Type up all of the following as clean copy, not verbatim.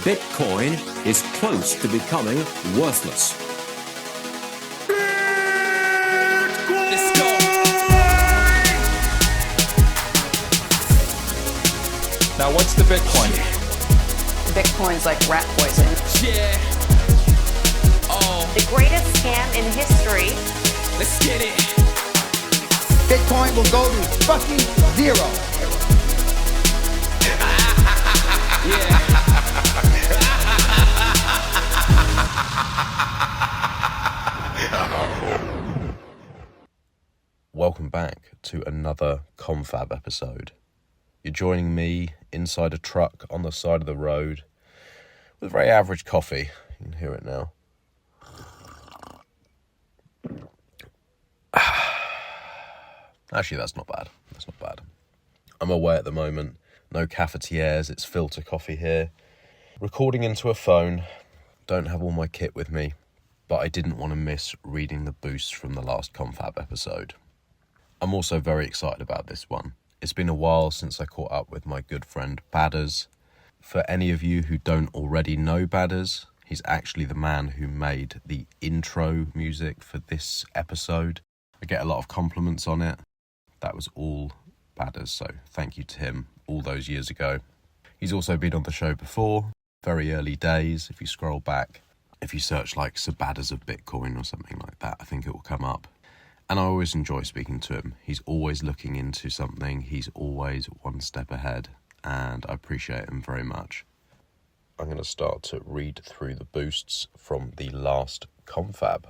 Bitcoin is close to becoming worthless. Let's go. Now, what's the Bitcoin? Bitcoin's like rat poison. Yeah. Oh, The greatest scam in history. let's get it. Bitcoin will go to fucking zero. Yeah. Welcome back to another Confab episode. You're joining me inside a truck on the side of the road with very average coffee. You can hear it now. Actually, that's not bad. That's not bad. I'm away at the moment. No cafetières, it's filter coffee here. Recording into a phone. Don't have all my kit with me, but I didn't want to miss reading the boosts from the last Confab episode. I'm also very excited about this one. It's been a while since I caught up with my good friend Badders. For any of you who don't already know Badders, he's actually the man who made the intro music for this episode. I get a lot of compliments on it. That was all Badders, so thank you to him all those years ago. He's also been on the show before, very early days. If you scroll back, if you search like Sir Badders of Bitcoin or something like that, I think it will come up. And I always enjoy speaking to him. He's always looking into something. He's always one step ahead, and I appreciate him very much. I'm going to start to read through the boosts from the last Confab.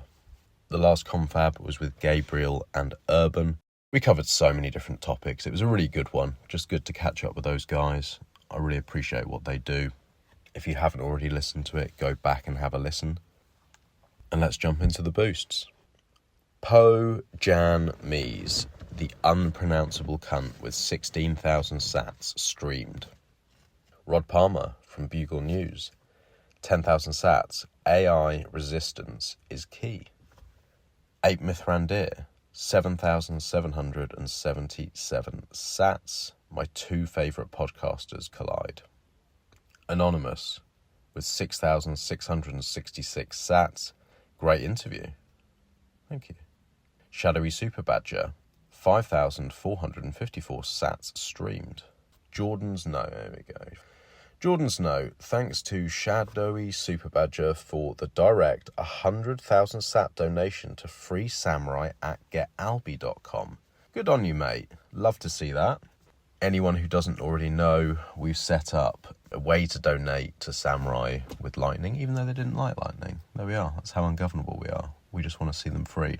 The last Confab was with Gabriel and Urban. We covered so many different topics. It was a really good one. Just good to catch up with those guys. I really appreciate what they do. If you haven't already listened to it, go back and have a listen. And let's jump into the boosts. Po Jan Mies, the unpronounceable cunt with 16,000 sats streamed. Rod Palmer from Bugle News, 10,000 sats, AI resistance is key. Ape Mithrandir, 7,777 sats, my two favourite podcasters collide. Anonymous, with 6,666 sats, great interview. Thank you. Shadowy Super Badger, 5,454 sats streamed. Jordan's No, there we go. Jordan's No, thanks to Shadowy Super Badger for the direct 100,000 sat donation to Free Samurai at getalbi.com. Good on you, mate. Love to see that. Anyone who doesn't already know, we've set up a way to donate to Samurai with Lightning, even though they didn't like Lightning. There we are. That's how ungovernable we are. We just want to see them free.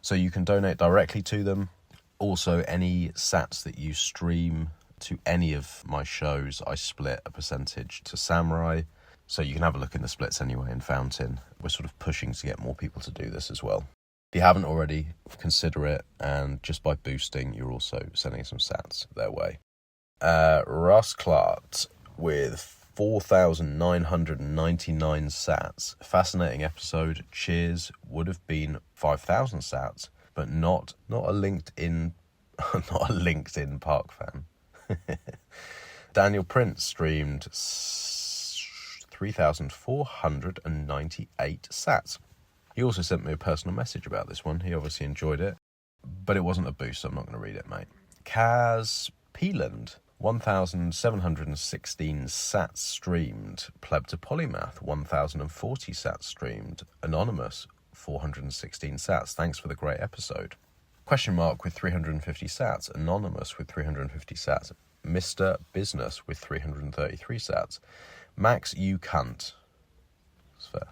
So you can donate directly to them. Also, any sats that you stream to any of my shows, I split a percentage to Samurai. So you can have a look in the splits anyway in Fountain. We're sort of pushing to get more people to do this as well. If you haven't already, consider it. And just by boosting, you're also sending some sats their way. Russ Clark with 4,999 sats. Fascinating episode. Cheers. Would have been 5,000 sats, but not a LinkedIn not a LinkedIn Park fan. Daniel Prince streamed 3,498 sats. He also sent me a personal message about this one. He obviously enjoyed it, but it wasn't a boost, so I'm not going to read it, mate. Kaz Peeland, 1,716 sats streamed. Pleb to Polymath, 1,040 sats streamed. Anonymous, 416 sats. Thanks for the great episode. Question mark with 350 sats. Anonymous with 350 sats. Mr. Business with 333 sats. Max, you cunt. It's fair.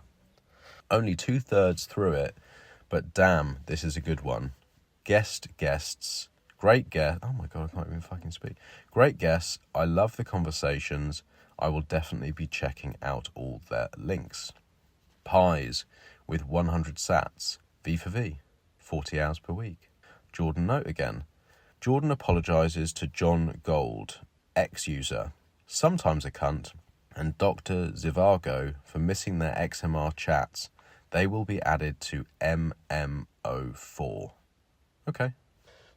Only 2/3 through it, but damn, this is a good one. Guests. Great guest. Oh my God, I can't even fucking speak. Great guests. I love the conversations. I will definitely be checking out all their links. Pies with 100 sats. V for V. 40 hours per week. Jordan Note again. Jordan apologises to John Gold, ex-user, sometimes a cunt, and Dr. Zivago for missing their XMR chats. They will be added to MMO4. Okay.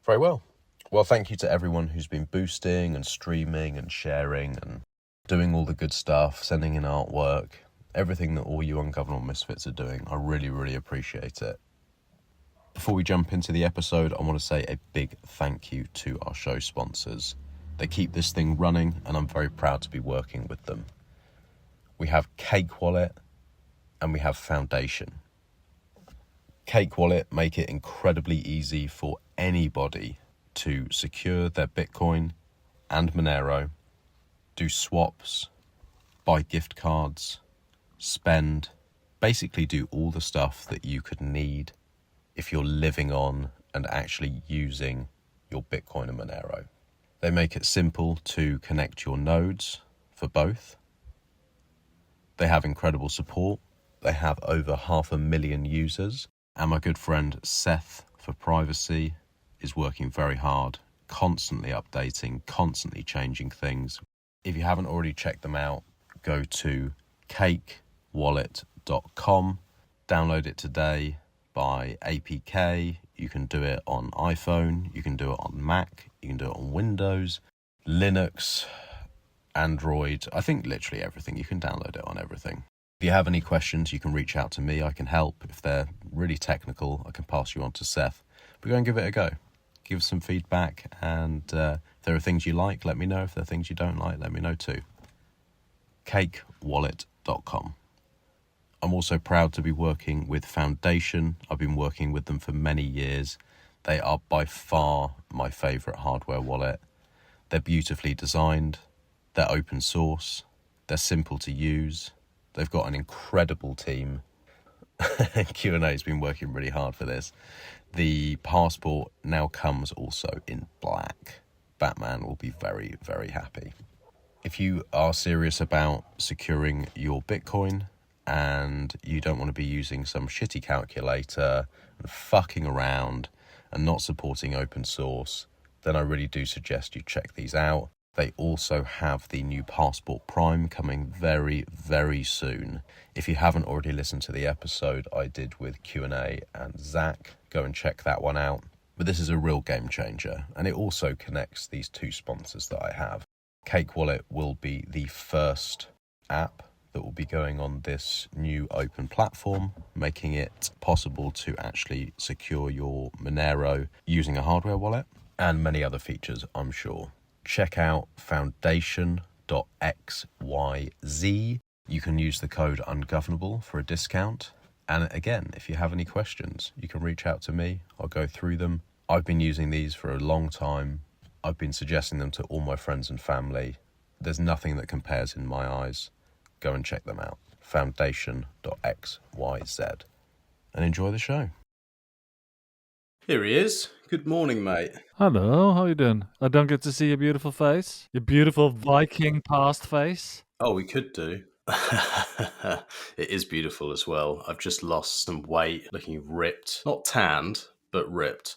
Very well. Well, thank you to everyone who's been boosting and streaming and sharing and doing all the good stuff, sending in artwork, everything that all you ungovernable misfits are doing. I really, really appreciate it. Before we jump into the episode, I want to say a big thank you to our show sponsors. They keep this thing running, and I'm very proud to be working with them. We have Cake Wallet and we have Foundation. Cake Wallet make it incredibly easy for anybody to secure their Bitcoin and Monero, do swaps, buy gift cards, spend, basically do all the stuff that you could need if you're living on and actually using your Bitcoin and Monero. They make it simple to connect your nodes for both. They have incredible support. They have over 500,000 users. And my good friend Seth for Privacy is working very hard, constantly updating, constantly changing things. If you haven't already checked them out, go to cakewallet.com, download it today by APK. You can do it on iPhone, you can do it on Mac, you can do it on Windows, Linux, Android. I think literally everything. You can download it on everything. If you have any questions, you can reach out to me. I can help. If they're really technical, I can pass you on to Seth. But go and give it a go. Give us some feedback, and if there are things you like, let me know. If there are things you don't like, let me know too. cakewallet.com. I'm also proud to be working with Foundation. I've been working with them for many years. They are by far my favourite hardware wallet. They're beautifully designed. They're open source. They're simple to use. They've got an incredible team. Q&A has been working really hard for this. The passport now comes also in black. Batman will be very, very happy. If you are serious about securing your Bitcoin and you don't want to be using some shitty calculator and fucking around and not supporting open source, then I really do suggest you check these out. They also have the new Passport Prime coming very, very soon. If you haven't already listened to the episode I did with Q&A and Zach, go and check that one out. But this is a real game changer, and it also connects these two sponsors that I have. Cake Wallet will be the first app that will be going on this new open platform, making it possible to actually secure your Monero using a hardware wallet, and many other features, I'm sure. Check out foundation.xyz. You can use the code ungovernable for a discount. And again, if you have any questions, you can reach out to me. I'll go through them. I've been using these for a long time. I've been suggesting them to all my friends and family. There's nothing that compares in my eyes. Go and check them out. Foundation.xyz. And enjoy the show. Here he is. Good morning, mate. Hello, how you doing? I don't get to see your beautiful face. Your beautiful Viking past face. Oh, we could do. It is beautiful as well. I've just lost some weight, looking ripped. Not tanned, but ripped.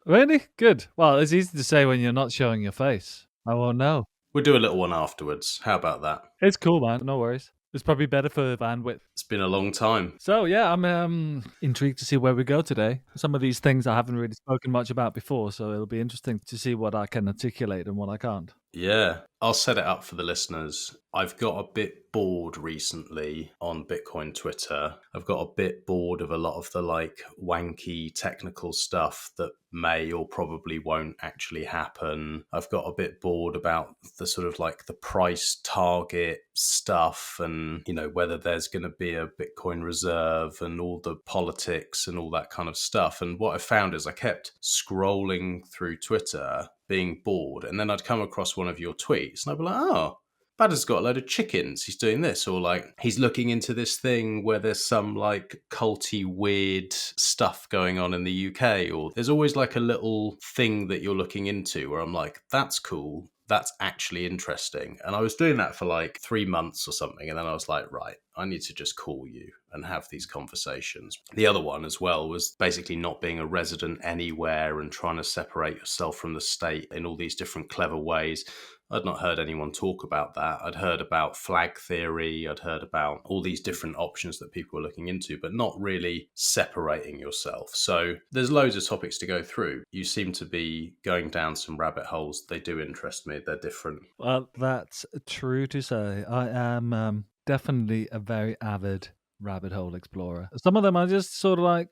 Really? Good. Well, it's easy to say when you're not showing your face. I won't know. We'll do a little one afterwards. How about that? It's cool, man. No worries. It's probably better for bandwidth. It's been a long time. So, yeah, I'm intrigued to see where we go today. Some of these things I haven't really spoken much about before, so it'll be interesting to see what I can articulate and what I can't. Yeah, I'll set it up for the listeners. I've got a bit bored recently on Bitcoin Twitter. I've got a bit bored of a lot of the wanky technical stuff that may or probably won't actually happen. I've got a bit bored about the sort of the price target stuff and, whether there's going to be a Bitcoin reserve and all the politics and all that kind of stuff. And what I found is I kept scrolling through Twitter being bored, and then I'd come across one of your tweets and I'd be like, oh, Badder's got a load of chickens, he's doing this, or he's looking into this thing where there's some culty weird stuff going on in the UK, or there's always a little thing that you're looking into where I'm like, that's cool, that's actually interesting. And I was doing that for 3 months or something, and then I was like, right, I need to just call you and have these conversations. The other one as well was basically not being a resident anywhere and trying to separate yourself from the state in all these different clever ways. I'd not heard anyone talk about that. I'd heard about flag theory. I'd heard about all these different options that people were looking into, but not really separating yourself. So there's loads of topics to go through. You seem to be going down some rabbit holes. They do interest me. They're different. Well, that's true to say. I am definitely a very avid rabbit hole explorer. Some of them I just sort of like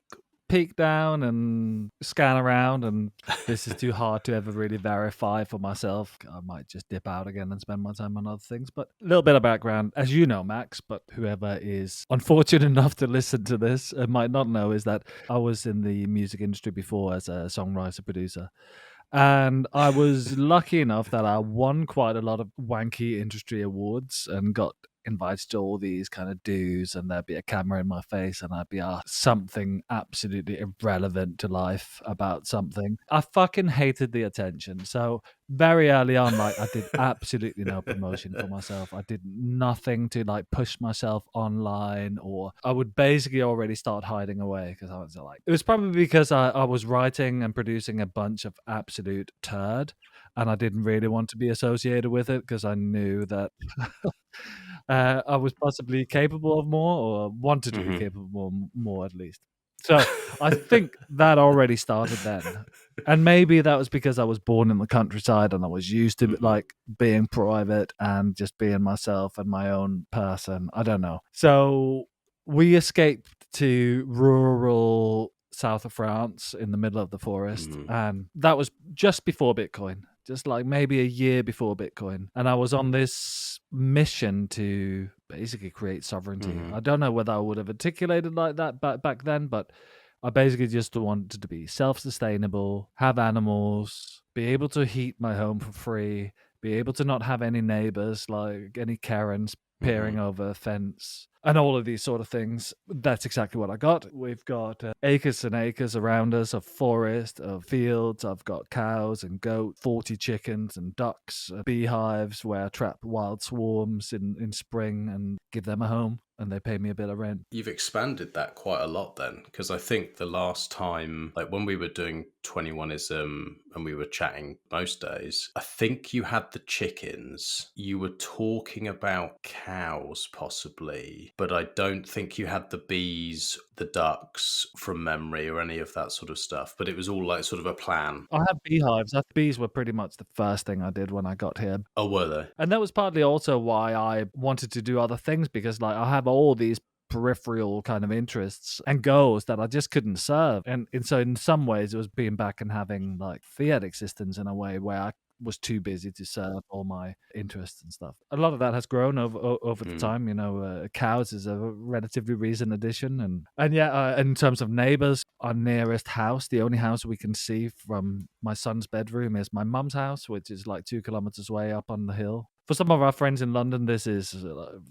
peek down and scan around, and this is too hard to ever really verify for myself. I might just dip out again and spend my time on other things. But a little bit of background, as you know, Max, but whoever is unfortunate enough to listen to this might not know, is that I was in the music industry before as a songwriter, producer. And I was lucky enough that I won quite a lot of wanky industry awards and got invited to all these kind of dues, and there'd be a camera in my face and I'd be asked something absolutely irrelevant to life about something. I fucking hated the attention. So very early on, like, I did absolutely no promotion for myself. I did nothing to like push myself online, or I would basically already start hiding away because I was like, it was probably because I was writing and producing a bunch of absolute turd, and I didn't really want to be associated with it because I knew that I was possibly capable of more, or wanted to be capable of more at least. So I think that already started then. And maybe that was because I was born in the countryside and I was used to like being private and just being myself and my own person. I don't know. So we escaped to rural south of France in the middle of the forest. And that was just before Bitcoin, just like maybe a year before Bitcoin. And I was on this mission to basically create sovereignty. I don't know whether I would have articulated like that back then, but I basically just wanted to be self-sustainable, have animals, be able to heat my home for free, be able to not have any neighbors, like any Karens peering over a fence, and all of these sort of things. That's exactly what I got. We've got acres and acres around us of forest, of fields. I've got cows and goats, 40 chickens and ducks, beehives where I trap wild swarms in spring and give them a home, and they pay me a bit of rent. You've expanded that quite a lot then, because I think the last time, like when we were doing 21ism and we were chatting most days, I think you had the chickens. You were talking about cows possibly, but I don't think you had the bees, the ducks from memory, or any of that sort of stuff. But it was all like sort of a plan. I have beehives. Bees were pretty much the first thing I did when I got here. Oh, were they? And that was partly also why I wanted to do other things, because like I have all these peripheral kind of interests and goals that I just couldn't serve. And so in some ways it was being back and having like fiat existence in a way where I was too busy to serve all my interests and stuff. A lot of that has grown over the time. You know, cows is a relatively recent addition, and yeah, in terms of neighbors, our nearest house, the only house we can see from my son's bedroom, is my mum's house, which is like 2 kilometers away up on the hill. For some of our friends in London, this is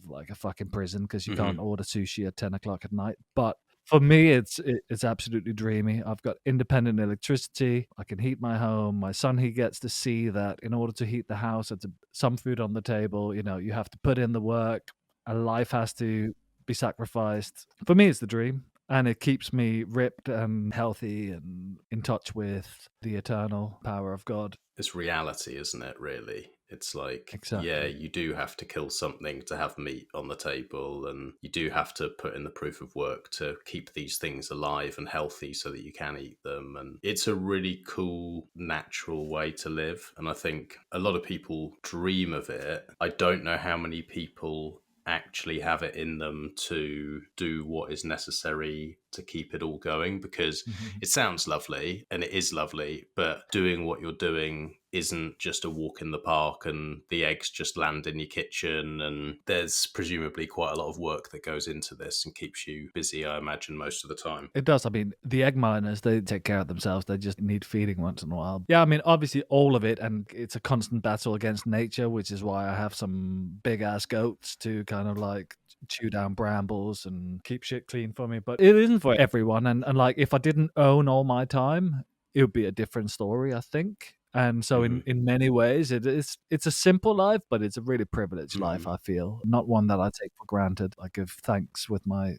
like a fucking prison because you can't order sushi at 10 o'clock at night. But for me, it's absolutely dreamy. I've got independent electricity. I can heat my home. My son, he gets to see that in order to heat the house, it's some food on the table. You know, you have to put in the work. A life has to be sacrificed. For me, it's the dream. And it keeps me ripped and healthy and in touch with the eternal power of God. It's reality, isn't it, really? It's like, Exactly. yeah, you do have to kill something to have meat on the table, and you do have to put in the proof of work to keep these things alive and healthy so that you can eat them. And it's a really cool, natural way to live. And I think a lot of people dream of it. I don't know how many people actually have it in them to do what is necessary to keep it all going, because it sounds lovely and it is lovely, but doing what you're doing isn't just a walk in the park and the eggs just land in your kitchen. And there's presumably quite a lot of work that goes into this and keeps you busy, I imagine, most of the time. It does. I mean, the egg miners, they take care of themselves. They just need feeding once in a while. Yeah, I mean, obviously all of it, and it's a constant battle against nature, which is why I have some big ass goats to kind of like chew down brambles and keep shit clean for me. But it isn't for everyone. And like, if I didn't own all my time, it would be a different story, I think. And so in many ways it's a simple life, but it's a really privileged life, I feel. Not one that I take for granted. I give thanks with my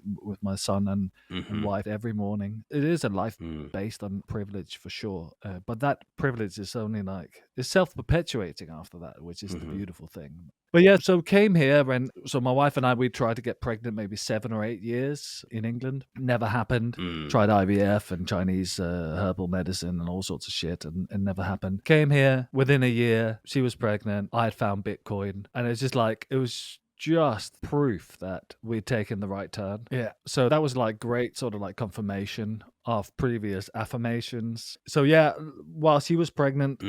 son and wife every morning. It is a life based on privilege for sure. But that privilege is only it's self-perpetuating after that, which is the beautiful thing. But yeah, so came here, and so my wife and I, we tried to get pregnant maybe 7 or 8 years in England. Never happened. Tried IVF and Chinese herbal medicine and all sorts of shit, and never happened. Came here, within a year, she was pregnant. I had found Bitcoin, and it's just it was just proof that we'd taken the right turn. Yeah. So that was great sort of confirmation of previous affirmations. So yeah, while she was pregnant,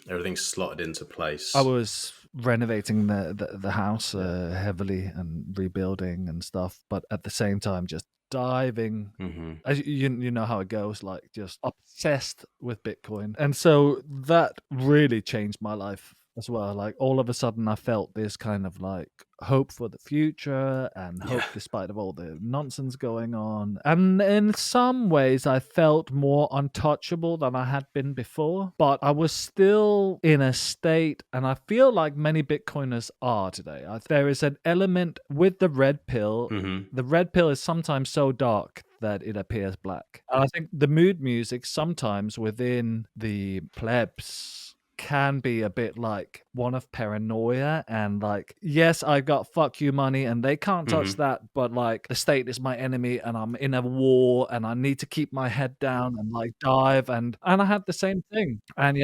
everything's slotted into place. I was renovating the house heavily and rebuilding and stuff, but at the same time just diving, as you know how it goes, just obsessed with Bitcoin. And so that really changed my life as well. All of a sudden I felt this kind of hope for the future and hope despite of all the nonsense going on. And in some ways I felt more untouchable than I had been before, but I was still in a state, and I feel like many Bitcoiners are today. There is an element with the red pill. The red pill is sometimes so dark that it appears black. And I think the mood music sometimes within the plebs can be a bit one of paranoia and yes, I got fuck you money and they can't touch that, but the state is my enemy and I'm in a war and I need to keep my head down and dive, and I had the same thing. And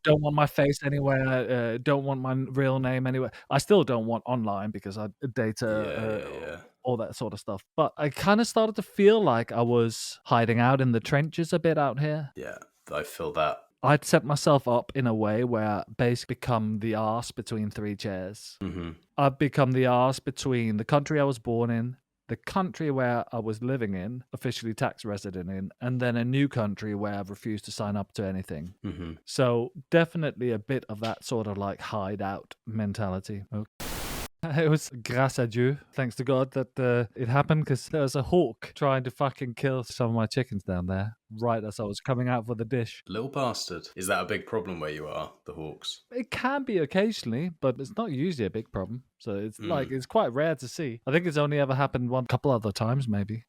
don't want my face anywhere, don't want my real name anywhere. I still don't want online because I data all that sort of stuff, but I kind of started to feel like I was hiding out in the trenches a bit out here. Yeah, I feel that. I'd set myself up in a way where I basically become the arse between 3 chairs. I've become the arse between the country I was born in, the country where I was living in, officially tax resident in, and then a new country where I've refused to sign up to anything. So definitely a bit of that sort of hideout mentality. Okay. It was grâce à Dieu, thanks to God, that it happened, because there was a hawk trying to fucking kill some of my chickens down there right as I was coming out for the dish. Little bastard. Is that a big problem where you are, the hawks? It can be occasionally, but it's not usually a big problem. So it's it's quite rare to see. I think it's only ever happened couple other times, maybe.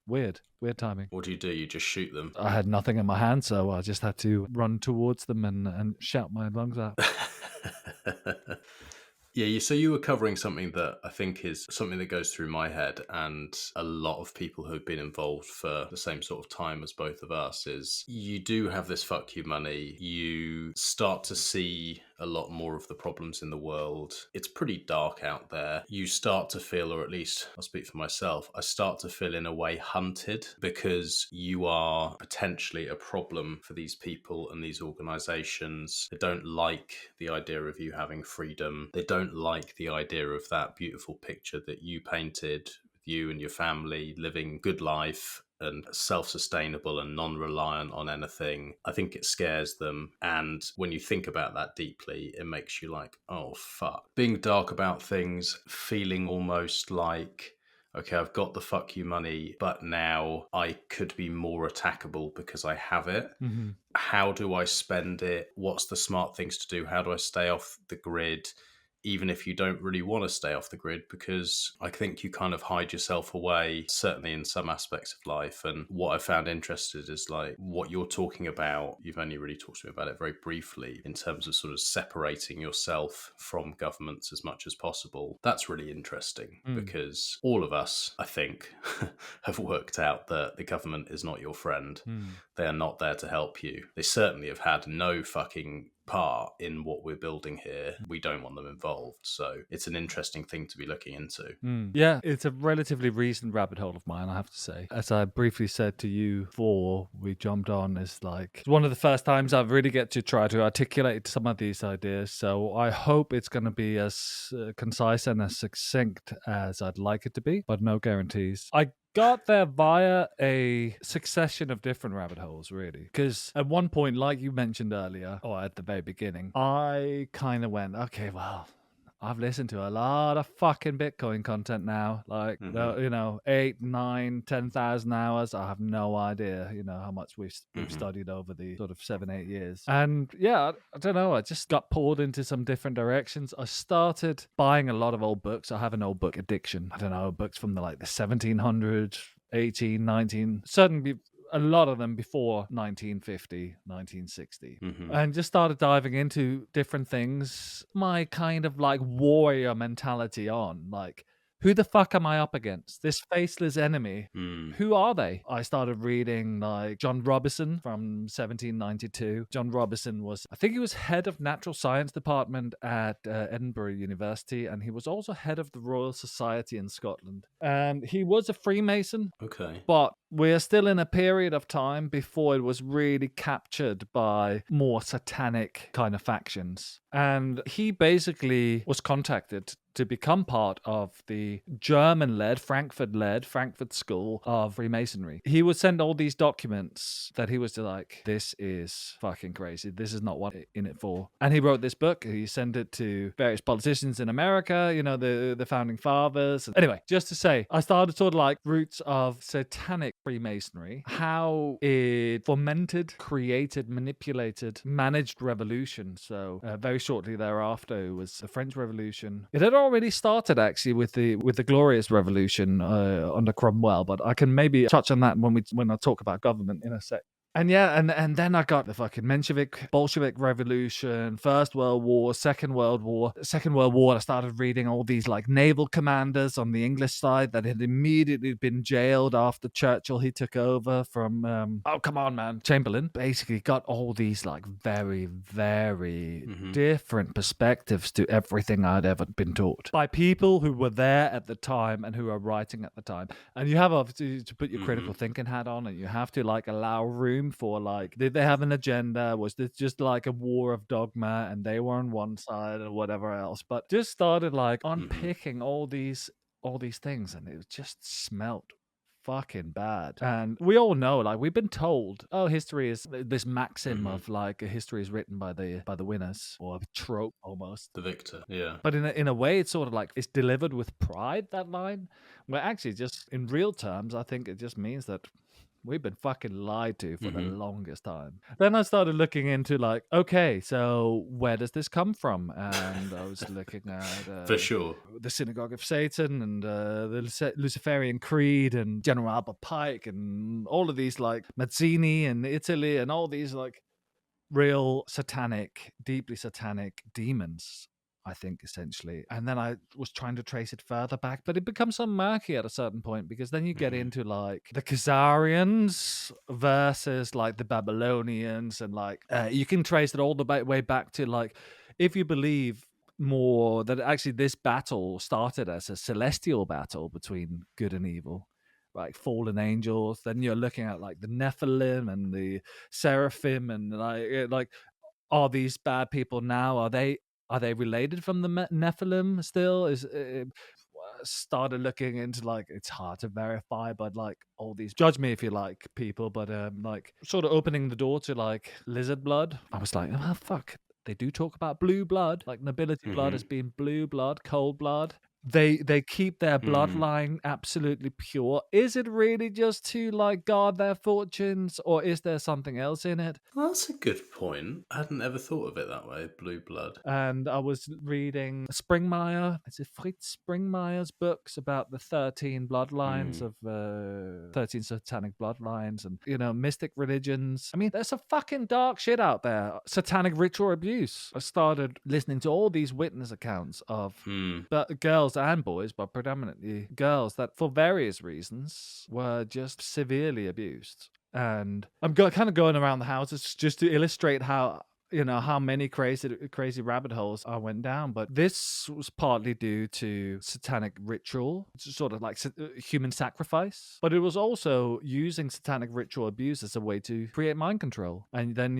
Weird timing. What do? You just shoot them? I had nothing in my hand, so I just had to run towards them and shout my lungs out. Yeah, so you were covering something that I think is something that goes through my head, and a lot of people who've been involved for the same sort of time as both of us, is you do have this fuck you money. You start to see a lot more of the problems in the world. It's pretty dark out there. You start to feel, or at least I'll speak for myself, I start to feel in a way hunted, because you are potentially a problem for these people and these organizations. They don't like the idea of you having freedom. They don't like the idea of that beautiful picture that you painted with you and your family living good life and self-sustainable and non-reliant on anything. I think it scares them. And when you think about that deeply, it makes you oh, fuck. Being dark about things, feeling almost okay, I've got the fuck you money, but now I could be more attackable because I have it. How do I spend it? What's the smart things to do? How do I stay off the grid? Even if you don't really want to stay off the grid, because I think you kind of hide yourself away, certainly in some aspects of life. And what I found interesting is what you're talking about, you've only really talked to me about it very briefly, in terms of sort of separating yourself from governments as much as possible. That's really interesting, because all of us, I think, have worked out that the government is not your friend. They are not there to help you. They certainly have had no fucking part in what we're building here. We don't want them involved. So it's an interesting thing to be looking into. Yeah, it's a relatively recent rabbit hole of mine, I have to say. As I briefly said to you before we jumped on, it's one of the first times I really get to try to articulate some of these ideas. So I hope it's going to be as concise and as succinct as I'd like it to be, but no guarantees. I got there via a succession of different rabbit holes, really. Because at one point, like you mentioned earlier, or at the very beginning, I kind of went, okay, well, I've listened to a lot of fucking Bitcoin content now, like, 8, 9, 10,000 hours. I have no idea, how much we've studied over the sort of 7, 8 years. And yeah, I don't know. I just got pulled into some different directions. I started buying a lot of old books. I have an old book addiction. I don't know, books from the 1700s, 18, 19, certainly a lot of them before 1950, 1960. And just started diving into different things. My kind of warrior mentality on, who the fuck am I up against? This faceless enemy. Who are they? I started reading John Robison from 1792. John Robison I think he was head of natural science department at Edinburgh University, and he was also head of the Royal Society in Scotland. And he was a Freemason. Okay. But we're still in a period of time before it was really captured by more satanic kind of factions. And he basically was contacted to become part of the German-led, Frankfurt School of Freemasonry. He would send all these documents that he was like, this is fucking crazy. This is not what I'm in it for. And he wrote this book. He sent it to various politicians in America, the founding fathers. Anyway, just to say, I started sort of roots of satanic Freemasonry, how it fomented, created, manipulated, managed revolution. So very shortly thereafter, it was the French Revolution. It had already started actually with the Glorious Revolution under Cromwell, but I can maybe touch on that when I talk about government in a sec. And yeah, and then I got the fucking Menshevik, Bolshevik Revolution, First World War, Second World War. Second World War, I started reading all these naval commanders on the English side that had immediately been jailed after Churchill, he took over from, Chamberlain. Basically got all these very, very different perspectives to everything I'd ever been taught by people who were there at the time and who were writing at the time. And you have obviously to put your critical thinking hat on, and you have to allow room for did they have an agenda? Was this just a war of dogma and they were on one side or whatever else? But just started unpicking all these things, and it just smelt fucking bad. And we all know, we've been told, history is this maxim of history is written by the winners, or a trope almost. The victor, yeah. But in a way, it's sort of it's delivered with pride, that line. Where actually, just in real terms, I think it just means that we've been fucking lied to for the longest time. Then I started looking into okay, so where does this come from? And I was looking at for sure the Synagogue of Satan and the Luciferian Creed and General Albert Pike and all of these Mazzini in Italy and all these real satanic, deeply satanic demons, I think, essentially. And then I was trying to trace it further back, but it becomes so murky at a certain point, because then you get into the Khazarians versus the Babylonians, and you can trace it all the way back to if you believe more that actually this battle started as a celestial battle between good and evil, fallen angels. Then you're looking at the Nephilim and the Seraphim, and are these bad people now? Are they related from the Nephilim still? Started looking into it's hard to verify, but all these, judge me if you like, people, but sort of opening the door to lizard blood. I was oh fuck, they do talk about blue blood, nobility blood as being blue blood, cold blood. They keep their bloodline absolutely pure. Is it really just to guard their fortunes, or is there something else in it? Well, that's a good point. I hadn't ever thought of it that way, blue blood. And I was reading is it Fritz Springmeyer's books about the 13 bloodlines of 13 satanic bloodlines and mystic religions. I mean, there's some fucking dark shit out there. Satanic ritual abuse. I started listening to all these witness accounts of girls and boys, but predominantly girls, that for various reasons were just severely abused. And I'm kind of going around the houses just to illustrate how many crazy rabbit holes I went down. But this was partly due to satanic ritual, sort of human sacrifice. But it was also using satanic ritual abuse as a way to create mind control. And then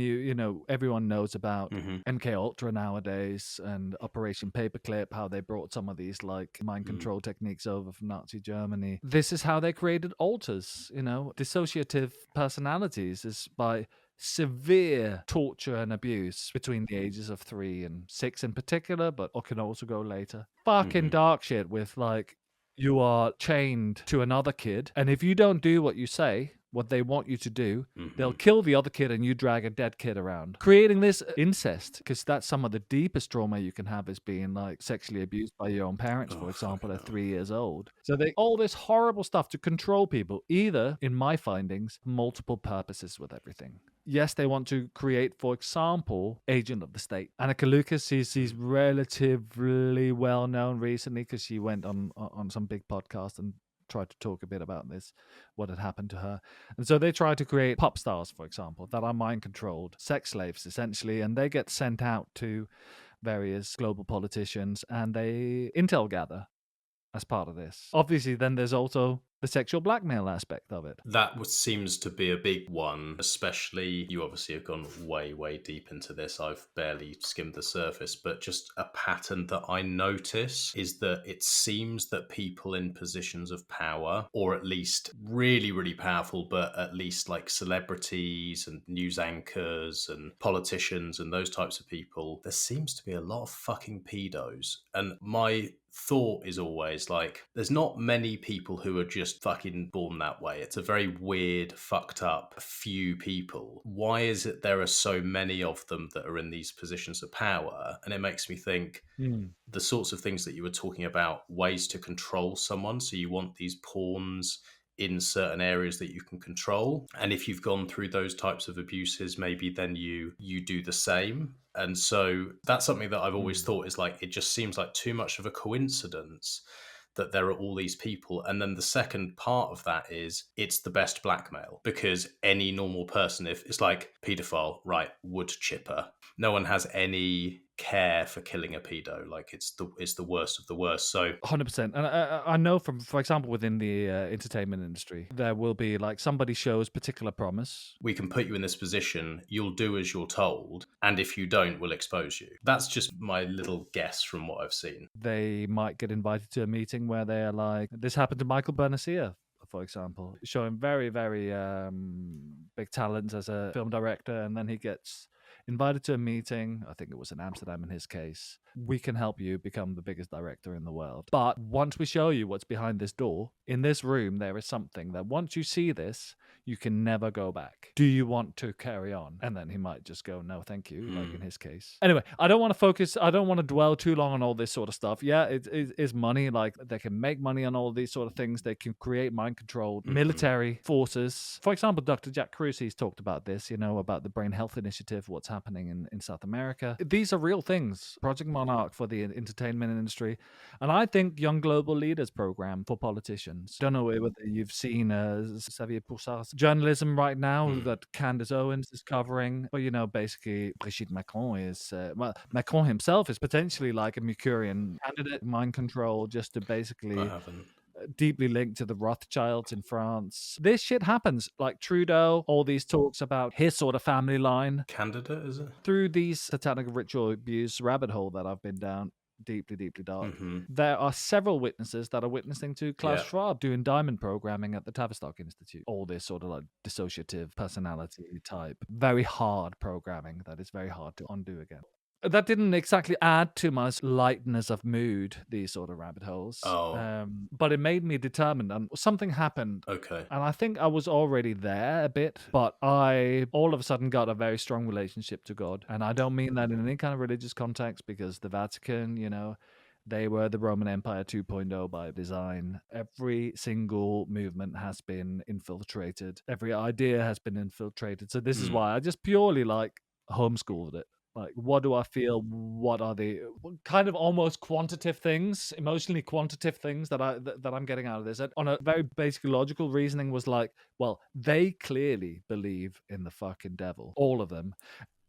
everyone knows about MK Ultra nowadays and Operation Paperclip, how they brought some of these mind control techniques over from Nazi Germany. This is how they created alters, dissociative personalities, is by severe torture and abuse between the ages of 3 and 6 in particular, but it can also go later. Fucking dark shit with like, you are chained to another kid, and if you don't do what you say, what they want you to do, they'll kill the other kid and you drag a dead kid around. Creating this incest, because that's some of the deepest trauma you can have, is being like sexually abused by your own parents, for example, at 3 years old. So they all this horrible stuff to control people, either, in my findings, multiple purposes with everything. Yes, they want to create, for example, agent of the state. Annika Lucas, she's relatively well known recently because she went on some big podcast and tried to talk a bit about this, what had happened to her. And so they try to create pop stars, for example, that are mind controlled, sex slaves essentially, and they get sent out to various global politicians and they intel gather as part of this. Obviously, then there's also the sexual blackmail aspect of it. That seems to be a big one, especially, you obviously have gone way, way deep into this. I've barely skimmed the surface, but just a pattern that I notice is that it seems that people in positions of power, or at least really, really powerful, but at least like celebrities and news anchors and politicians and those types of people, there seems to be a lot of fucking pedos. And my thought is always like, there's not many people who are just fucking born that way. It's a very weird, fucked up few people. Why is it there are so many of them that are in these positions of power? And it makes me think the sorts of things that you were talking about, ways to control someone. So you want these pawns in certain areas that you can control. And if you've gone through those types of abuses, maybe then you do the same. And so that's something that I've always thought is like, it just seems like too much of a coincidence that there are all these people. And then the second part of that is it's the best blackmail, because any normal person, if it's like paedophile, right, wood chipper, no one has any care for killing a pedo. Like it's the worst of the worst. So 100%. And I know from, for example, within the entertainment industry, there will be like somebody shows particular promise. We can put you in this position, you'll do as you're told, and if you don't, we'll expose you. That's just my little guess from what I've seen. They might get invited to a meeting where they're like, this happened to Michael Bernassia, for example, showing very, very big talent as a film director, and then he gets invited to a meeting, I think it was in Amsterdam in his case. We can help you become the biggest director in the world. But once we show you what's behind this door, in this room, there is something that once you see this, you can never go back. Do you want to carry on? And then he might just go, no, thank you, like in his case. Anyway, I don't want to dwell too long on all this sort of stuff. Yeah, it is money. Like they can make money on all these sort of things. They can create mind-controlled military forces. For example, Dr. Jack Kruse, he's talked about this, about the Brain Health Initiative, what's happening in South America. These are real things. Project Monarch for the entertainment industry. And I think Young Global Leaders program for politicians. Don't know whether you've seen Xavier Poussard's journalism right now that Candace Owens is covering. But, basically, Brigitte Macron is... Macron himself is potentially like a Mercurian candidate, mind control, just to basically... I haven't. Deeply linked to the Rothschilds in France. This shit happens. Like Trudeau, all these talks about his sort of family line. Candidate, is it? Through these satanic ritual abuse rabbit hole that I've been down, deeply, deeply dark, there are several witnesses that are witnessing to Klaus Schwab doing diamond programming at the Tavistock Institute. All this sort of like dissociative personality type, very hard programming that is very hard to undo again. That didn't exactly add to my lightness of mood, these sort of rabbit holes. But it made me determined, and something happened. Okay. And I think I was already there a bit, but I all of a sudden got a very strong relationship to God. And I don't mean that in any kind of religious context, because the Vatican, they were the Roman Empire 2.0 by design. Every single movement has been infiltrated. Every idea has been infiltrated. So this is why I just purely homeschooled it. Like, what do I feel? What are the kind of almost quantitative things, emotionally quantitative things that I'm getting out of this? And on a very basic logical reasoning was like, well, they clearly believe in the fucking devil, all of them.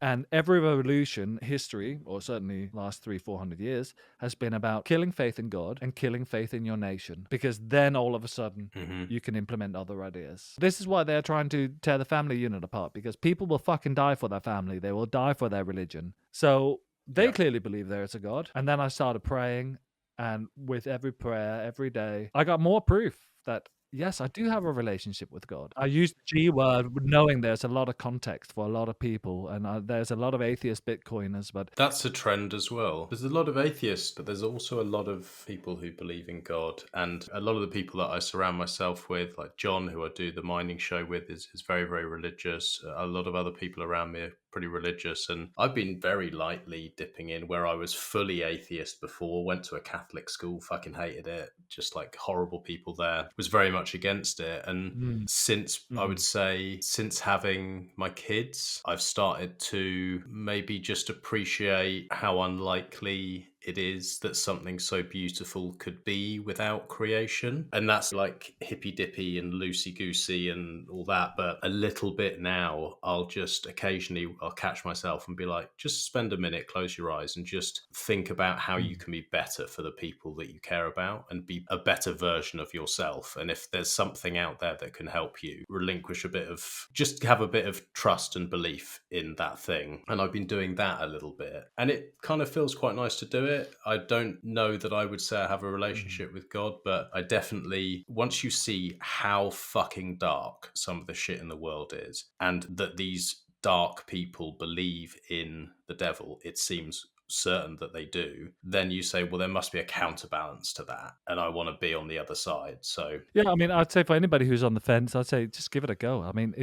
And every revolution, history, or certainly last 300-400 years, has been about killing faith in God and killing faith in your nation. Because then all of a sudden, you can implement other ideas. This is why they're trying to tear the family unit apart, because people will fucking die for their family. They will die for their religion. So they clearly believe there is a God. And then I started praying. And with every prayer, every day, I got more proof that yes, I do have a relationship with God. I use the G word knowing there's a lot of context for a lot of people, and there's a lot of atheist Bitcoiners, but That's a trend as well. There's a lot of atheists, but there's also a lot of people who believe in God. And a lot of the people that I surround myself with, like John, who I do the mining show with, is very, very religious. A lot of other people around me are pretty religious. And I've been very lightly dipping in where I was fully atheist before, went to a Catholic school, fucking hated it, just like horrible people there, was very much against it. And since, I would say, since having my kids, I've started to maybe just appreciate how unlikely it is that something so beautiful could be without creation. And that's like hippy dippy and loosey goosey and all that. But a little bit now, I'll just occasionally, I'll catch myself and be like, just spend a minute, close your eyes and just think about how you can be better for the people that you care about and be a better version of yourself. And if there's something out there that can help you, relinquish a bit of, just have a bit of trust and belief in that thing. And I've been doing that a little bit. And it kind of feels quite nice to do it. I don't know that I would say I have a relationship with God, but I definitely, once you see how fucking dark some of the shit in the world is, and that these dark people believe in the devil, it seems certain that they do, then you say, well, there must be a counterbalance to that, and I want to be on the other side. So yeah, I mean, I'd say for anybody who's on the fence, I'd say just give it a go. I mean,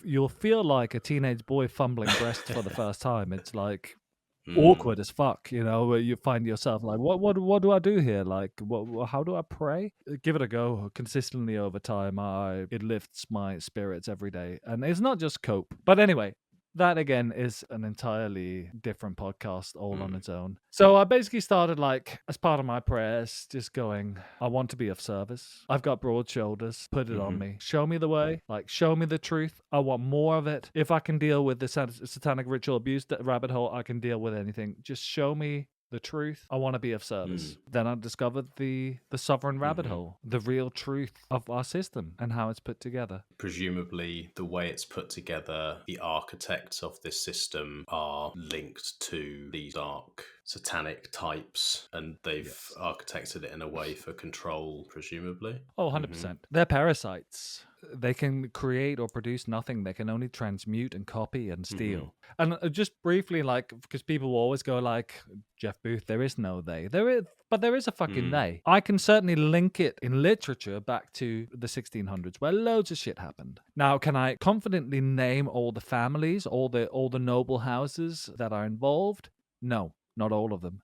you'll feel like a teenage boy fumbling breasts for the first time. It's like awkward as fuck, you know, where you find yourself like, what do I do here? Like, how do I pray? Give it a go consistently over time. It lifts my spirits every day, and it's not just cope. But anyway, that again is an entirely different podcast all on its own. So I basically started like, as part of my prayers, just going, I want to be of service. I've got broad shoulders. Put it on me. Show me the way. Like, show me the truth. I want more of it. If I can deal with the satanic ritual abuse rabbit hole, I can deal with anything. Just show me the truth. I want to be of service. Then I discovered the sovereign rabbit hole, the real truth of our system and how it's put together. Presumably, the way it's put together, the architects of this system are linked to these dark satanic types, and they've architected it in a way for control, presumably. Oh, 100%. They're parasites. They can create or produce nothing. They can only transmute and copy and steal. And just briefly, like, because people will always go like, Jeff Booth, there is no they. But there is a fucking they. I can certainly link it in literature back to the 1600s where loads of shit happened. Now, can I confidently name all the families, all the noble houses that are involved? No, not all of them.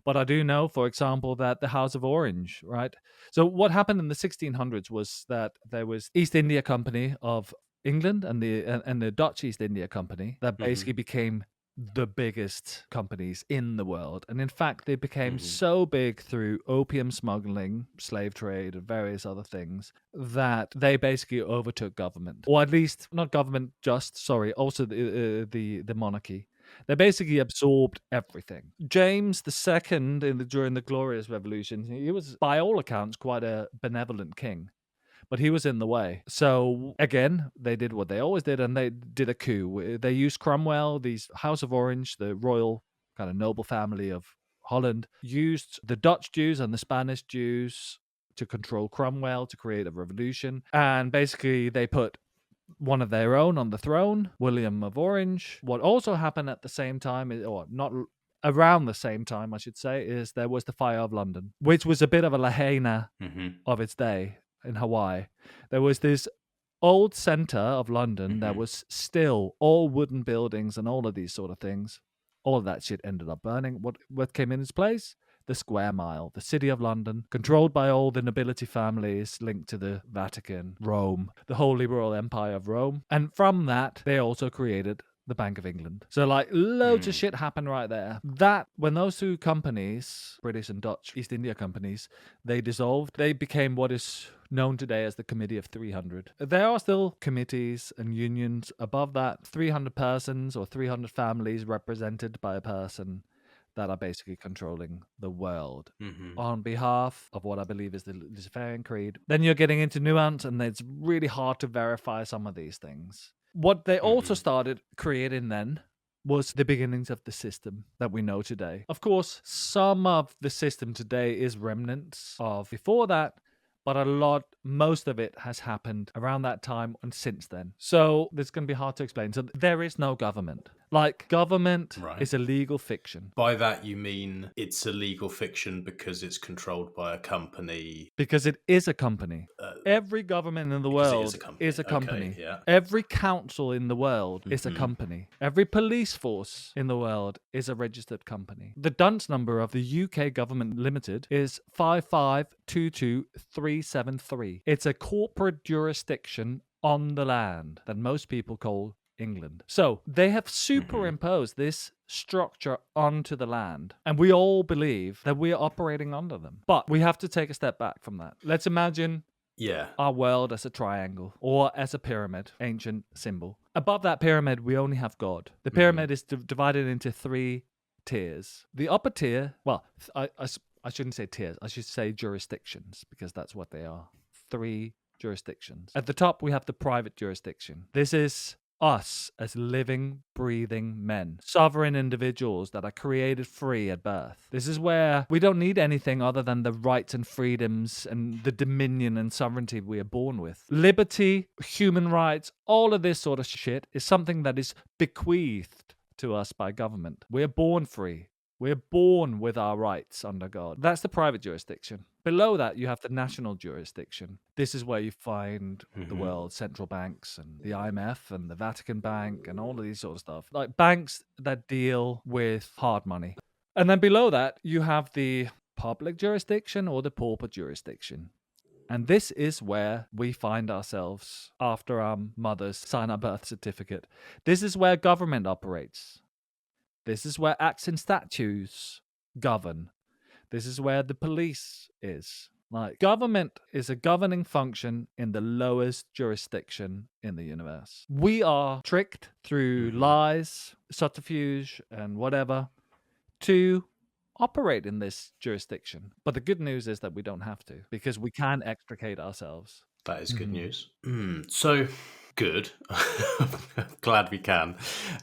But I do know, for example, that the House of Orange, right? So what happened in the 1600s was that there was East India Company of England and the Dutch East India Company that basically became the biggest companies in the world. And in fact, they became so big through opium smuggling, slave trade, and various other things that they basically overtook government. Or at least, not government also the monarchy. They basically absorbed everything. James II, during the Glorious Revolution, he was, by all accounts, quite a benevolent king. But he was in the way. So, again, they did what they always did, and they did a coup. They used Cromwell, these House of Orange, the royal kind of noble family of Holland, used the Dutch Jews and the Spanish Jews to control Cromwell, to create a revolution. And basically, they put one of their own on the throne, William of Orange. What also happened at the same time, or not around the same time, I should say, is there was the Fire of London, which was a bit of a Lahaina of its day in Hawaii. There was this old center of London that was still all wooden buildings and all of these sort of things. All of that shit ended up burning. What came in its place? The Square Mile, the City of London, controlled by all the nobility families linked to the Vatican, Rome, the Holy Royal Empire of Rome. And from that, they also created the Bank of England. So like loads of shit happened right there. That when those two companies, British and Dutch East India companies, they dissolved, they became what is known today as the Committee of 300. There are still committees and unions above that, 300 persons or 300 families represented by a person that are basically controlling the world on behalf of what I believe is the Luciferian Creed. Then you're getting into nuance, and it's really hard to verify some of these things. What they also started creating then was the beginnings of the system that we know today. Of course, some of the system today is remnants of before that, but most of it has happened around that time and since then. So it's going to be hard to explain. So there is no government. Like, government is a legal fiction. By that you mean it's a legal fiction because it's controlled by a company? Because it is a company. Every government in the world is a company. Okay, yeah. Every council in the world is a company. Every police force in the world is a registered company. The dunce number of the UK government limited is 5522373. It's a corporate jurisdiction on the land that most people call England. So they have superimposed this structure onto the land, and we all believe that we are operating under them. But we have to take a step back from that. Let's imagine our world as a triangle or as a pyramid, ancient symbol. Above that pyramid, we only have God. The pyramid is divided into 3 tiers. The upper tier, well, I shouldn't say tiers, I should say jurisdictions, because that's what they are. 3 jurisdictions. At the top, we have the private jurisdiction. This is us as living, breathing men, sovereign individuals that are created free at birth. This is where we don't need anything other than the rights and freedoms and the dominion and sovereignty we are born with. Liberty, human rights, all of this sort of shit is something that is bequeathed to us by government. We're born free. We're born with our rights under God. That's the private jurisdiction. Below that, you have the national jurisdiction. This is where you find the world's central banks and the IMF and the Vatican Bank and all of these sort of stuff. Like banks that deal with hard money. And then below that, you have the public jurisdiction or the pauper jurisdiction. And this is where we find ourselves after our mothers sign our birth certificate. This is where government operates. This is where acts and statutes govern. This is where the police is. Like, government is a governing function in the lowest jurisdiction in the universe. We are tricked through lies, subterfuge, and whatever to operate in this jurisdiction. But the good news is that we don't have to, because we can extricate ourselves. That is good news. So, good. Glad we can.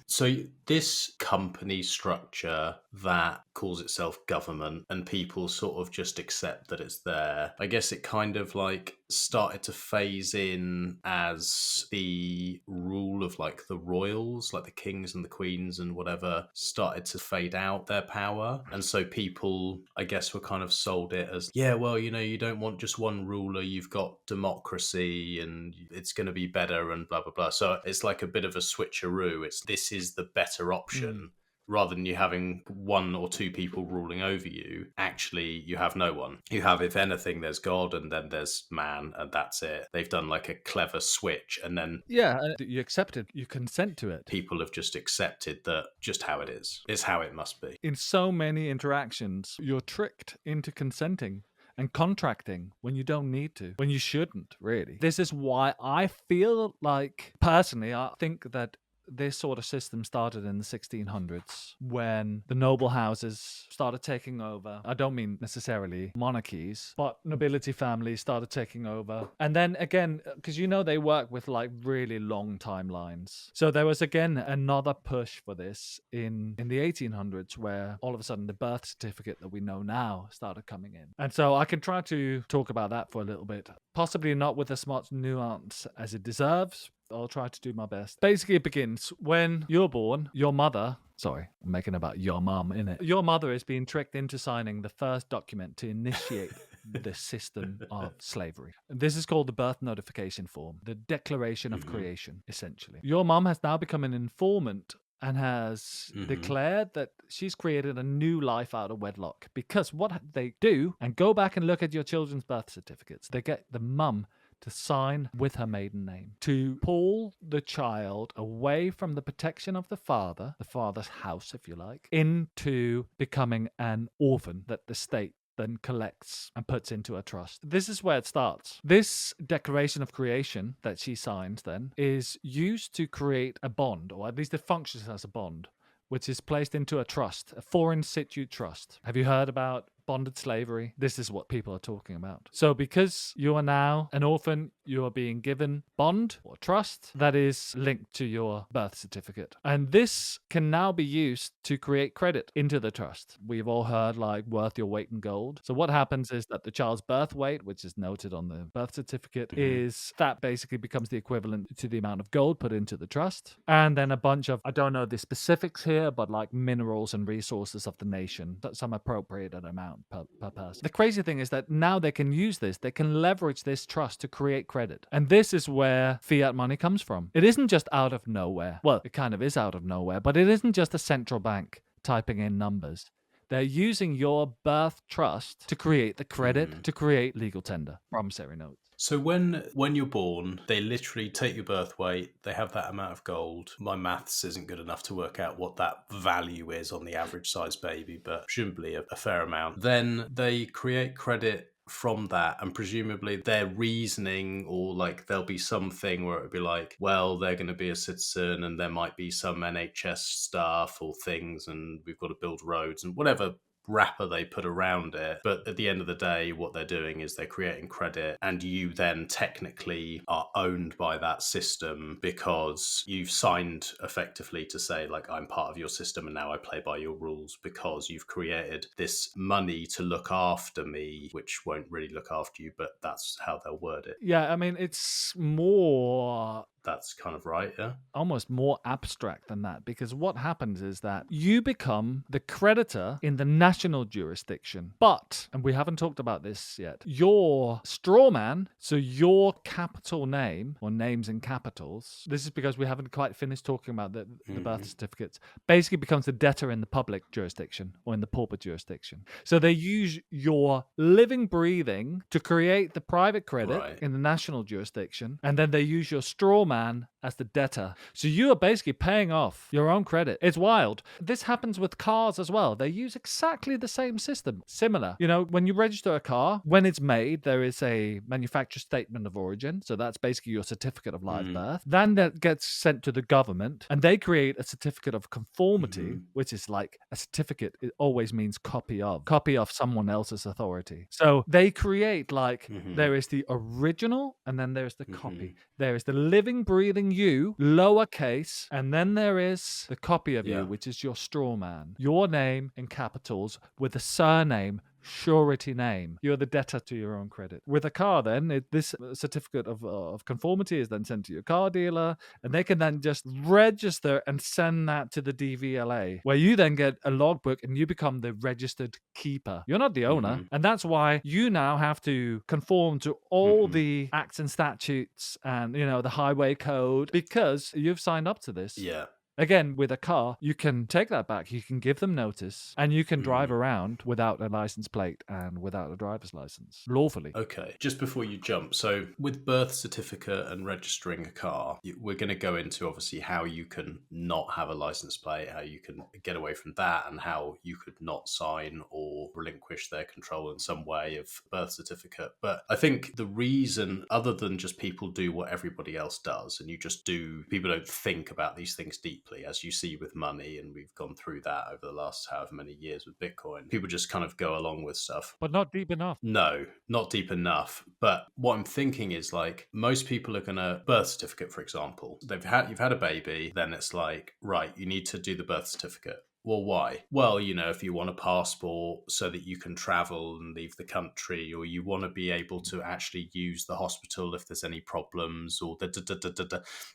So this company structure that calls itself government and people sort of just accept that it's there, I guess it kind of like started to phase in as the rule of like the royals, like the kings and the queens and whatever, started to fade out their power. And so people, I guess, were kind of sold it as, yeah, well, you know, you don't want just one ruler, you've got democracy and it's going to be better and blah, blah, blah. So it's like a bit of a switcheroo. This is the better option. Rather than you having 1 or 2 people ruling over you, actually you have no one. You have, if anything, there's God and then there's man, and that's it. They've done like a clever switch, and then You accept it, you consent to it. people have just accepted that just how it is. It's how it must be. In so many interactions, you're tricked into consenting and contracting when you don't need to, when you shouldn't, really. This is why I feel like, personally, I think that this sort of system started in the 1600s when the noble houses started taking over. I don't mean necessarily monarchies, but nobility families started taking over. And then again, because you know they work with like really long timelines. So there was again another push for this in the 1800s where all of a sudden the birth certificate that we know now started coming in. And so I can try to talk about that for a little bit. Possibly not with as much nuance as it deserves. I'll try to do my best. Basically, it begins when you're born, your mother... Sorry, I'm making about your mum, innit? Your mother is being tricked into signing the first document to initiate the system of slavery. This is called the birth notification form, the declaration of creation, essentially. Your mum has now become an informant and has declared that she's created a new life out of wedlock. Because what they do, and go back and look at your children's birth certificates, they get the mum to sign with her maiden name, to pull the child away from the protection of the father's house, if you like, into becoming an orphan that the state then collects and puts into a trust. This is where it starts. This declaration of creation that she signs then is used to create a bond, or at least it functions as a bond, which is placed into a trust, a foreign situ trust. Have you heard about bonded slavery? This is what people are talking about. So because you are now an orphan, you are being given bond or trust that is linked to your birth certificate. And this can now be used to create credit into the trust. We've all heard like worth your weight in gold. So what happens is that the child's birth weight, which is noted on the birth certificate, is that basically becomes the equivalent to the amount of gold put into the trust. And then a bunch of, I don't know the specifics here, but like minerals and resources of the nation, some appropriated amount per person. The crazy thing is that now they can use this, they can leverage this trust to create credit. And this is where fiat money comes from. It isn't just out of nowhere. Well, it kind of is out of nowhere, but it isn't just a central bank typing in numbers. They're using your birth trust to create the credit, to create legal tender, promissory notes. So when you're born, they literally take your birth weight, they have that amount of gold. My maths isn't good enough to work out what that value is on the average size baby, but presumably a fair amount. Then they create credit from that, and presumably their reasoning, or like there'll be something where it'll be like, well, they're going to be a citizen and there might be some NHS staff or things and we've got to build roads and whatever wrapper they put around it. But at the end of the day, what they're doing is they're creating credit, and you then technically are owned by that system because you've signed effectively to say, like, I'm part of your system and now I play by your rules, because you've created this money to look after me, which won't really look after you, but that's how they'll word it. Yeah, I mean, it's more... That's kind of right, yeah? Almost more abstract than that, because what happens is that you become the creditor in the national jurisdiction. But, and we haven't talked about this yet, your straw man, so your capital name, or names in capitals, this is because we haven't quite finished talking about the birth certificates, basically becomes the debtor in the public jurisdiction or in the pauper jurisdiction. So they use your living, breathing to create the private credit in the national jurisdiction, and then they use your straw man as the debtor. So you are basically paying off your own credit. It's wild. This happens with cars as well. They use exactly the same system. Similar. You know, when you register a car, when it's made, there is a manufacturer statement of origin. So that's basically your certificate of live birth. Then that gets sent to the government, and they create a certificate of conformity, which is like a certificate. It always means copy of someone else's authority. So they create like there is the original and then there's the copy. There is the living, breathing you, lowercase, and then there is the copy of you, which is your straw man. Your name in capitals with a surname, surety name. You're the debtor to your own credit. With a car, then, this certificate of conformity is then sent to your car dealer, and they can then just register and send that to the DVLA, where you then get a logbook and you become the registered keeper. You're not the owner, and that's why you now have to conform to all the acts and statutes and, you know, the highway code, because you've signed up to this. Yeah. Again, with a car, you can take that back. You can give them notice, and you can drive around without a license plate and without a driver's license, lawfully. Okay, just before you jump, so with birth certificate and registering a car, we're going to go into obviously how you can not have a license plate, how you can get away from that, and how you could not sign or relinquish their control in some way of birth certificate. But I think the reason, other than just people do what everybody else does, and you just do, people don't think about these things deeply, as you see with money, and we've gone through that over the last however many years with Bitcoin. People just kind of go along with stuff. But not deep enough. No, not deep enough. But what I'm thinking is, like, most people are gonna, birth certificate, for example, you've had a baby, then it's like, right, you need to do the birth certificate. Well, why? Well, you know, if you want a passport so that you can travel and leave the country, or you want to be able to actually use the hospital if there's any problems, or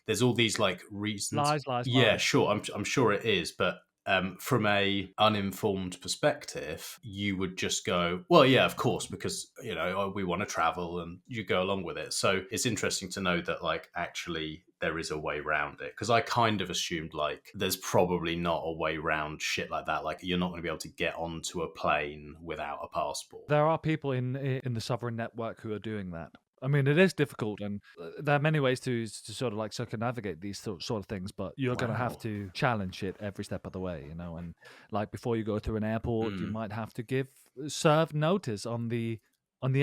there's all these like reasons. Lies. Yeah, sure. I'm sure it is, but from a uninformed perspective, you would just go, well, yeah, of course, because, you know, we want to travel, and you go along with it. So it's interesting to know that, like, actually there is a way around it, because I kind of assumed like there's probably not a way around shit like that. Like, you're not going to be able to get onto a plane without a passport. There are people in the sovereign network who are doing that. I mean, it is difficult, and there are many ways to sort of like circumnavigate these sort of things, but you're going to have to challenge it every step of the way, you know. And like before you go through an airport, you might have to serve notice on the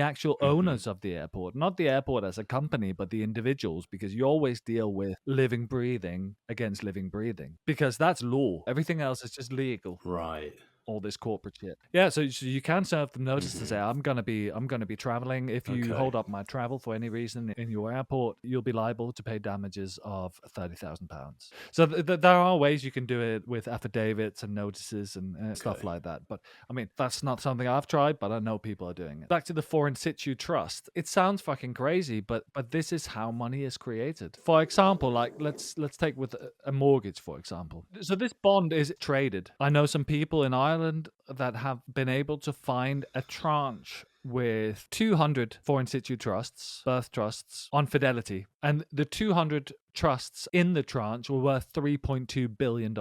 actual owners of the airport, not the airport as a company, but the individuals, because you always deal with living, breathing against living, breathing, because that's law. Everything else is just legal. Right. all this corporate shit. Yeah, so you can serve them notice to say, I'm gonna be traveling. If you Okay. hold up my travel for any reason in your airport, you'll be liable to pay damages of £30,000. So there are ways you can do it with affidavits and notices and stuff like that. But I mean, that's not something I've tried, but I know people are doing it. Back to the foreign situ trust. It sounds fucking crazy, but this is how money is created. For example, like let's take with a mortgage, for example. So this bond is traded. I know some people in Ireland that have been able to find a tranche with 200 foreign situ trusts, birth trusts, on Fidelity. And the 200 trusts in the tranche were worth $3.2 billion.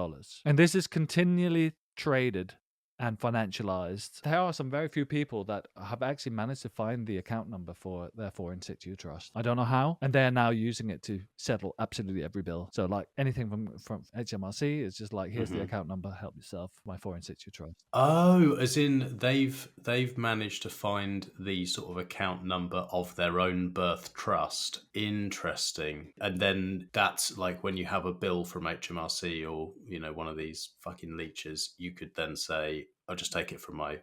And this is continually traded and financialized. There are some very few people that have actually managed to find the account number for their foreign situ trust. I don't know how, and they're now using it to settle absolutely every bill. So like anything from HMRC is just like, here's the account number, help yourself, my foreign situ trust. Oh, as in they've managed to find the sort of account number of their own birth trust. Interesting. And then that's like when you have a bill from HMRC or, one of these fucking leeches, you could then say, I'll just take it from my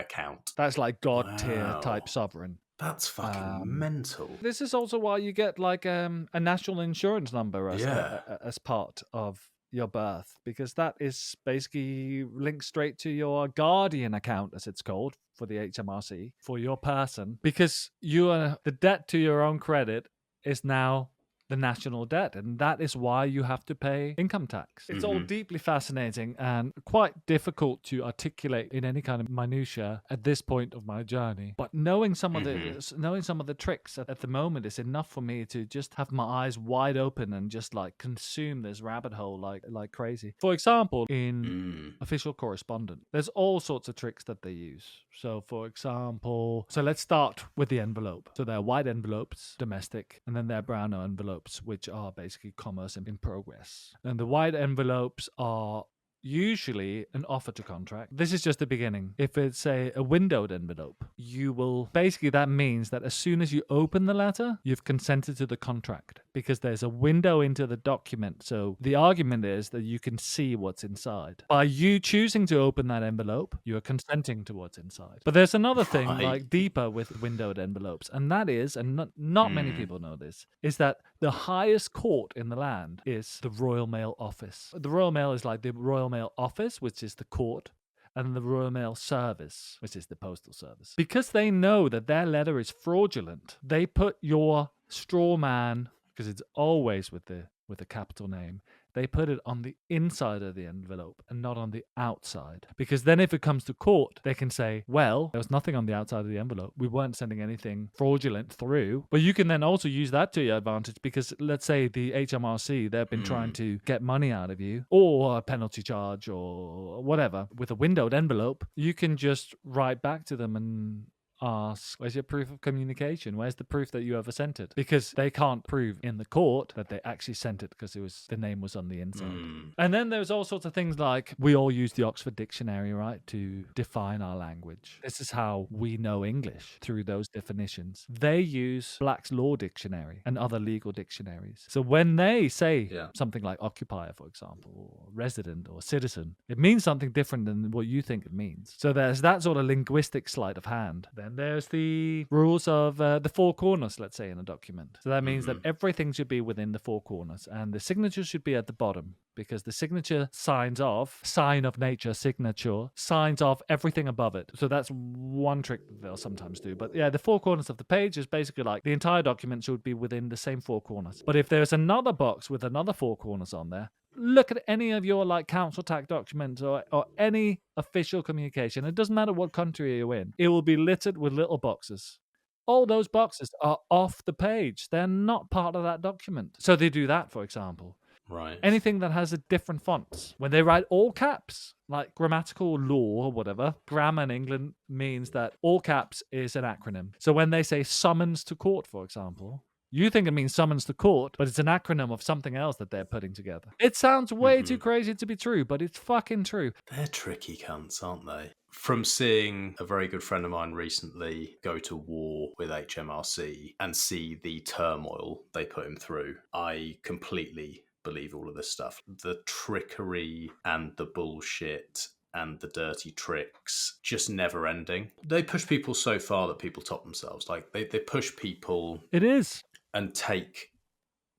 account. That's like God tier Wow. type sovereign. That's fucking mental. This is also why you get like a national insurance number as part of your birth, because that is basically linked straight to your guardian account, as it's called, for the HMRC, for your person, because the debt to your own credit is now the national debt, and that is why you have to pay income tax. It's all deeply fascinating and quite difficult to articulate in any kind of minutia at this point of my journey. But knowing some of the tricks at the moment is enough for me to just have my eyes wide open and just like consume this rabbit hole like crazy. For example, in official correspondence, there's all sorts of tricks that they use. So for example, let's start with the envelope. So there are white envelopes, domestic, and then there are brown envelopes, which are basically commerce in progress. And the white envelopes are usually an offer to contract. This is just the beginning. If it's a windowed envelope, that means that as soon as you open the letter, you've consented to the contract, because there's a window into the document. So the argument is that you can see what's inside. By you choosing to open that envelope, you are consenting to what's inside. But there's another thing like deeper with windowed envelopes, and that is, and not many people know this, is that the highest court in the land is the Royal Mail Office. The Royal Mail is like the Royal Mail Office, which is the court, and the Royal Mail Service, which is the postal service. Because they know that their letter is fraudulent, they put your straw man, because it's always with a capital name, they put it on the inside of the envelope and not on the outside. Because then if it comes to court, they can say, well, there was nothing on the outside of the envelope. We weren't sending anything fraudulent through. But you can then also use that to your advantage, because let's say the HMRC, they've been trying to get money out of you, or a penalty charge or whatever. With a windowed envelope, you can just write back to them and ask, where's your proof of communication? Where's the proof that you ever sent it? Because they can't prove in the court that they actually sent it, because the name was on the inside. And then there's all sorts of things like, we all use the Oxford Dictionary, right, to define our language. This is how we know English, through those definitions. They use Black's Law Dictionary and other legal dictionaries. So when they say something like occupier, for example, or resident or citizen, it means something different than what you think it means. So there's that sort of linguistic sleight of hand. Then there's the rules of the four corners, let's say, in a document. So that means that everything should be within the four corners, and the signature should be at the bottom, because the signature sign of nature signature, signs off everything above it. So that's one trick that they'll sometimes do. But yeah, the four corners of the page is basically like the entire document should be within the same four corners. But if there's another box with another four corners on there, look at any of your like council tax documents or any official communication. It doesn't matter what country you're in. It will be littered with little boxes. All those boxes are off the page. They're not part of that document. So they do that, for example. Right. Anything that has a different fonts. When they write all caps, like grammatical law or whatever, grammar in England means that all caps is an acronym. So when they say summons to court, for example, you think it means summons to court, but it's an acronym of something else that they're putting together. It sounds way too crazy to be true, but it's fucking true. They're tricky cunts, aren't they? From seeing a very good friend of mine recently go to war with HMRC and see the turmoil they put him through, I completely believe all of this stuff. The trickery and the bullshit and the dirty tricks just never ending. They push people so far that people top themselves. Like they push people It is. and take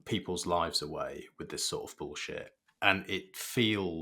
people's lives away with this sort of bullshit. And it feels